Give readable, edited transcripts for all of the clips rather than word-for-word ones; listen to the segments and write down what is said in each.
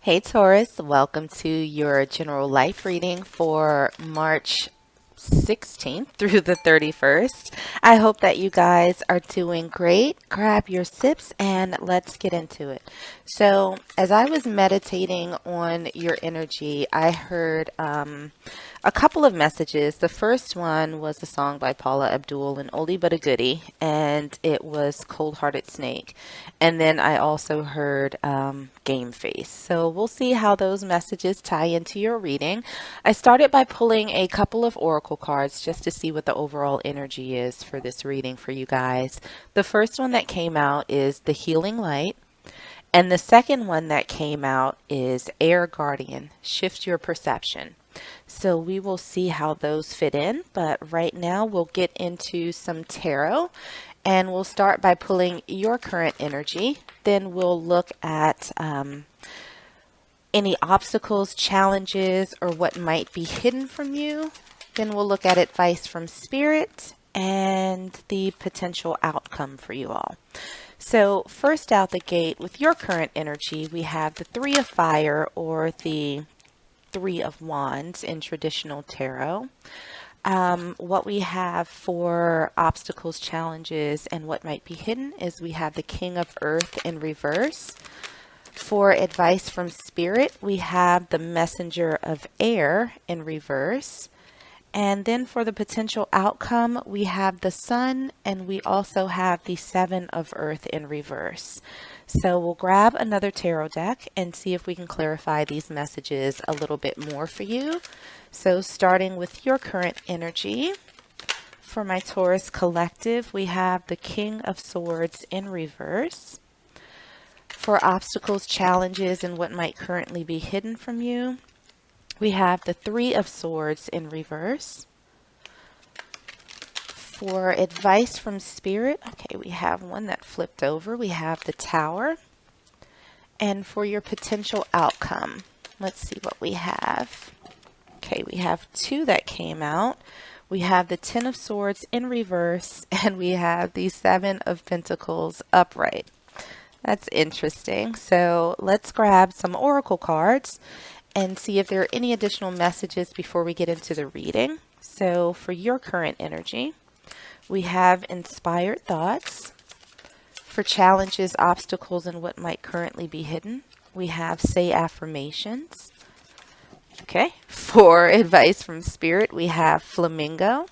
Hey Taurus, welcome to your general life reading for March 16th through the 31st. I hope that you guys are doing great. Grab your sips and let's get into it. So, as I was meditating on your energy, I heard a couple of messages. The first one was a song by Paula Abdul, an oldie but a goodie, and it was Cold Hearted Snake. And then I also heard Game Face. So we'll see how those messages tie into your reading. I started by pulling a couple of oracle cards just to see what the overall energy is for this reading for you guys. The first one that came out is the Healing Light. And the second one that came out is Air Guardian, Shift Your Perception. So we will see how those fit in, but right now we'll get into some tarot and we'll start by pulling your current energy. Then we'll look at any obstacles, challenges, or what might be hidden from you. Then we'll look at advice from spirit and the potential outcome for you all. So first out the gate with your current energy, we have the Three of Fire or the Three of Wands in traditional tarot. What we have for obstacles, challenges, and what might be hidden is we have the King of Earth in reverse. For advice from Spirit, we have the Messenger of Air in reverse. And then for the potential outcome, we have the Sun, and we also have the Seven of Earth in reverse. So we'll grab another tarot deck and see if we can clarify these messages a little bit more for you. So starting with your current energy, for my Taurus collective, we have the King of Swords in reverse. For obstacles, challenges, and what might currently be hidden from you, we have the Three of Swords in reverse. For advice from Spirit, okay, we have one that flipped over. We have the Tower. And for your potential outcome, let's see what we have. Okay, we have two that came out. We have the Ten of Swords in reverse, and we have the Seven of Pentacles upright. That's interesting. So let's grab some oracle cards and see if there are any additional messages before we get into the reading. So for your current energy, we have inspired thoughts. For challenges, obstacles, and what might currently be hidden, we have say affirmations. Okay. For advice from Spirit, we have flamingo.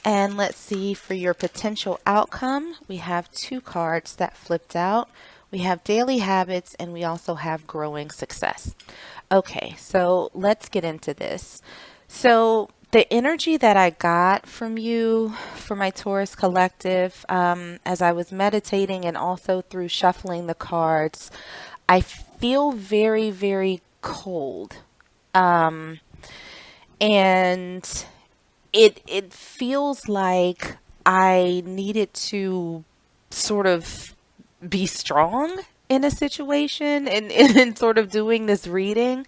And let's see, for your potential outcome, we have two cards that flipped out. We have daily habits, and we also have growing success. Okay, so let's get into this. So the energy that I got from you for my Taurus collective, as I was meditating and also through shuffling the cards, I feel very, very cold. And it feels like I needed to sort of be strong in a situation and sort of doing this reading.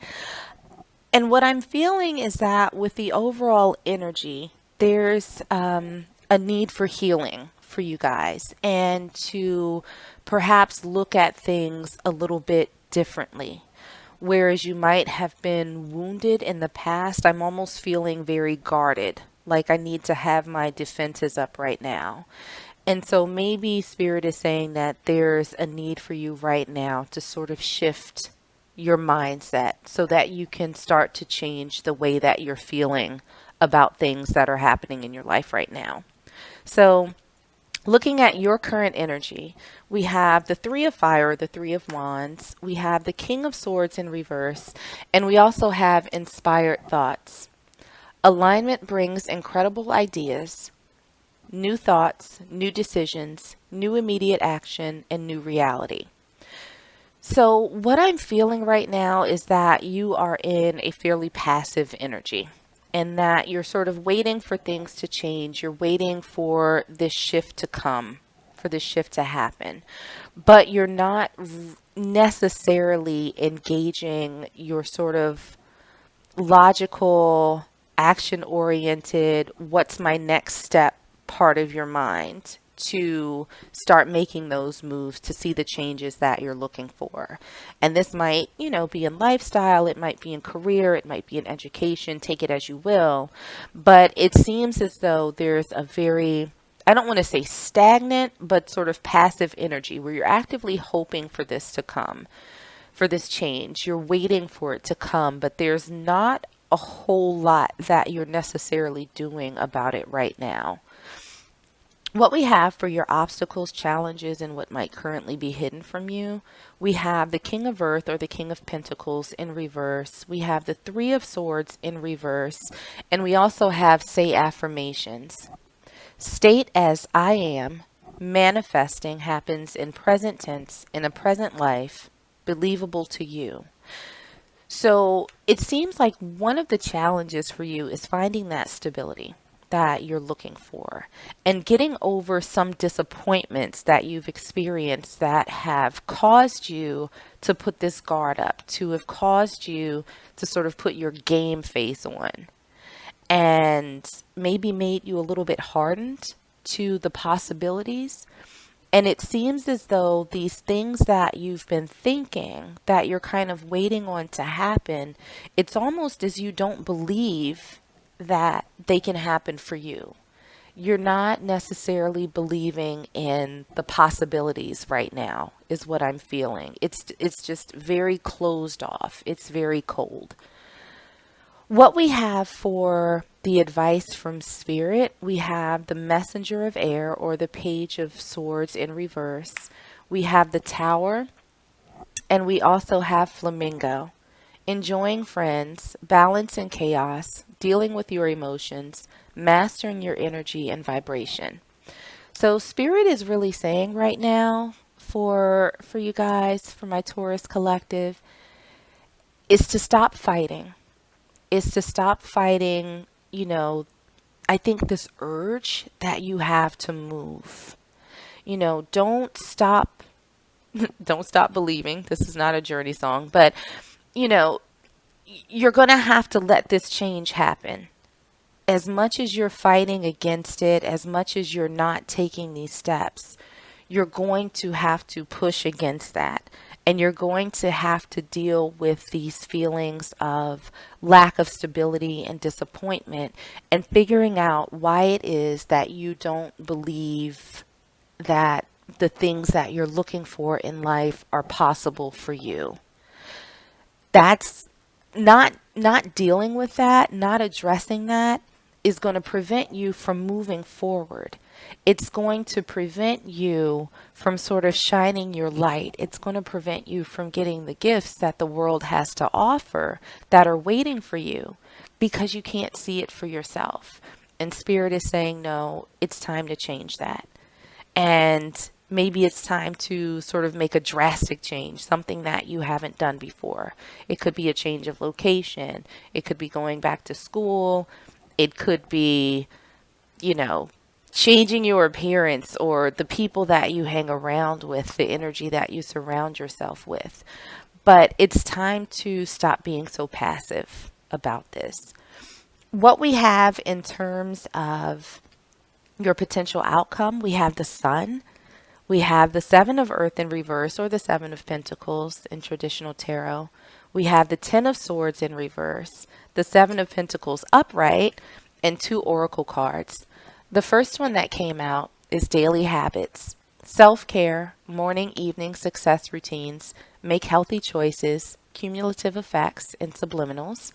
And what I'm feeling is that with the overall energy, there's a need for healing for you guys and to perhaps look at things a little bit differently. Whereas you might have been wounded in the past, I'm almost feeling very guarded, like I need to have my defenses up right now. And so maybe Spirit is saying that there's a need for you right now to sort of shift your mindset so that you can start to change the way that you're feeling about things that are happening in your life right now. So looking at your current energy, we have the Three of Fire, the Three of Wands, we have the King of Swords in reverse, and we also have inspired thoughts. Alignment brings incredible ideas, new thoughts, new decisions, new immediate action, and new reality. So what I'm feeling right now is that you are in a fairly passive energy and that you're sort of waiting for things to change. You're waiting for this shift to come, for this shift to happen, but you're not necessarily engaging your sort of logical, action-oriented, what's my next step part of your mind to start making those moves to see the changes that you're looking for. And this might, be in lifestyle, it might be in career, it might be in education, take it as you will. But it seems as though there's a very, I don't want to say stagnant, but sort of passive energy where you're actively hoping for this to come, for this change. You're waiting for it to come, but there's not a whole lot that you're necessarily doing about it right now. What we have for your obstacles, challenges, and what might currently be hidden from you, we have the King of Earth or the King of Pentacles in reverse. We have the Three of Swords in reverse. And we also have say affirmations. State as I am. Manifesting happens in present tense, in a present life, believable to you. So it seems like one of the challenges for you is finding that stability that you're looking for and getting over some disappointments that you've experienced that have caused you to put this guard up, to have caused you to sort of put your game face on and maybe made you a little bit hardened to the possibilities. And it seems as though these things that you've been thinking that you're kind of waiting on to happen, it's almost as you don't believe that they can happen for you. You're not necessarily believing in the possibilities right now, is what I'm feeling. It's just very closed off. It's very cold. What we have for the advice from Spirit, we have the Messenger of Air or the Page of Swords in reverse. We have the Tower, and we also have Flamingo. Enjoying friends, balance in chaos, dealing with your emotions, mastering your energy and vibration. So Spirit is really saying right now for you guys, for my Taurus collective, is to stop fighting. Is to stop fighting, I think this urge that you have to move. Don't stop don't stop believing. This is not a journey song, but you're going to have to let this change happen. As much as you're fighting against it, as much as you're not taking these steps, you're going to have to push against that. And you're going to have to deal with these feelings of lack of stability and disappointment and figuring out why it is that you don't believe that the things that you're looking for in life are possible for you. That's not dealing with that, not addressing that is going to prevent you from moving forward. It's going to prevent you from sort of shining your light. It's going to prevent you from getting the gifts that the world has to offer that are waiting for you because you can't see it for yourself. And Spirit is saying, no, it's time to change that. And maybe it's time to sort of make a drastic change, something that you haven't done before. It could be a change of location. It could be going back to school. It could be, changing your appearance or the people that you hang around with, the energy that you surround yourself with. But it's time to stop being so passive about this. What we have in terms of your potential outcome, we have the Sun. We have the Seven of Earth in reverse or the Seven of Pentacles in traditional tarot. We have the Ten of Swords in reverse, the Seven of Pentacles upright, and two oracle cards. The first one that came out is daily habits, self-care, morning, evening success routines, make healthy choices, cumulative effects, and subliminals.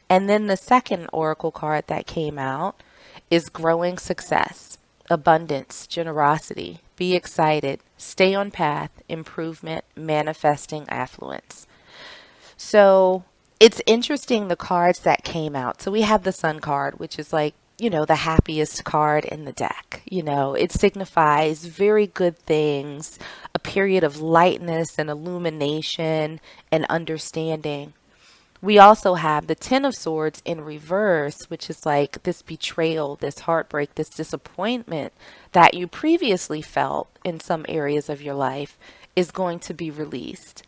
And then the second oracle card that came out is growing success, abundance, generosity, be excited, stay on path, improvement, manifesting affluence. So it's interesting the cards that came out. So we have the Sun card, which is like, the happiest card in the deck. It signifies very good things, a period of lightness and illumination and understanding. We also have the Ten of Swords in reverse, which is like this betrayal, this heartbreak, this disappointment that you previously felt in some areas of your life is going to be released.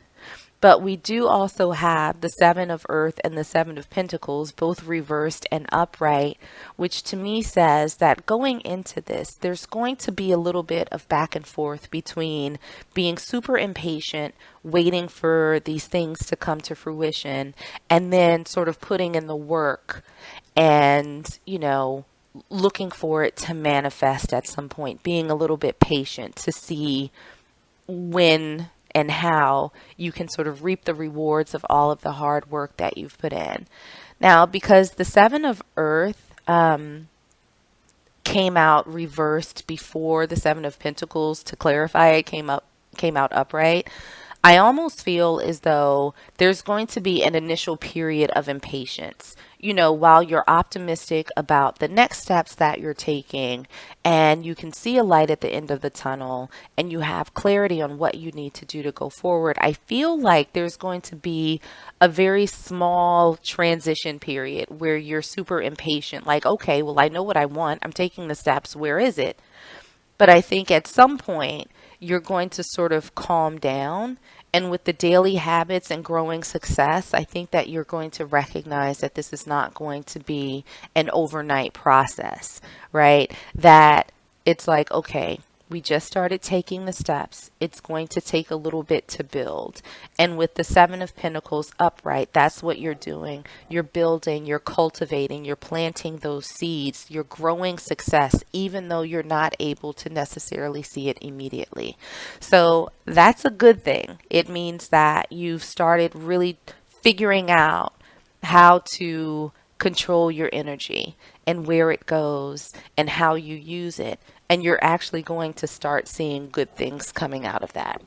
But we do also have the Seven of Earth and the Seven of Pentacles, both reversed and upright, which to me says that going into this, there's going to be a little bit of back and forth between being super impatient, waiting for these things to come to fruition, and then sort of putting in the work and, looking for it to manifest at some point, being a little bit patient to see when and how you can sort of reap the rewards of all of the hard work that you've put in. Now, because the Seven of Earth came out reversed before the Seven of Pentacles, to clarify, it came out upright. I almost feel as though there's going to be an initial period of impatience, while you're optimistic about the next steps that you're taking and you can see a light at the end of the tunnel and you have clarity on what you need to do to go forward. I feel like there's going to be a very small transition period where you're super impatient, like, okay, well, I know what I want. I'm taking the steps. Where is it? But I think at some point you're going to sort of calm down. And with the daily habits and growing success, I think that you're going to recognize that this is not going to be an overnight process, right? That it's like, okay, we just started taking the steps. It's going to take a little bit to build. And with the Seven of Pentacles upright, that's what you're doing. You're building, you're cultivating, you're planting those seeds, you're growing success, even though you're not able to necessarily see it immediately. So that's a good thing. It means that you've started really figuring out how to control your energy and where it goes and how you use it. And you're actually going to start seeing good things coming out of that.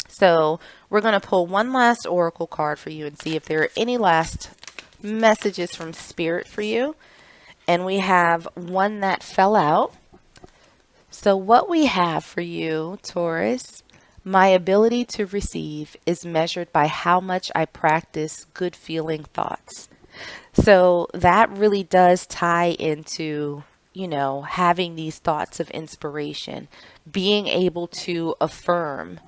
So we're going to pull one last oracle card for you and see if there are any last messages from Spirit for you. And we have one that fell out. So what we have for you, Taurus, my ability to receive is measured by how much I practice good feeling thoughts. So that really does tie into, having these thoughts of inspiration, being able to affirm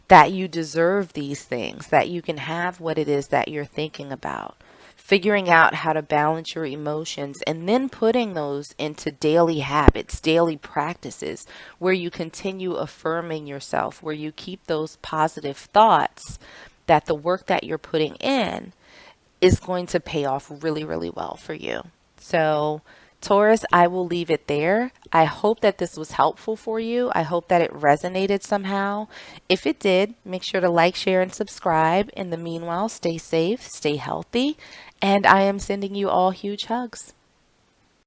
that you deserve these things, that you can have what it is that you're thinking about, figuring out how to balance your emotions, and then putting those into daily habits, daily practices where you continue affirming yourself, where you keep those positive thoughts, that the work that you're putting in is going to pay off really, really well for you. So Taurus, I will leave it there. I hope that this was helpful for you. I hope that it resonated somehow. If it did, make sure to like, share, and subscribe. In the meanwhile, stay safe, stay healthy, and I am sending you all huge hugs.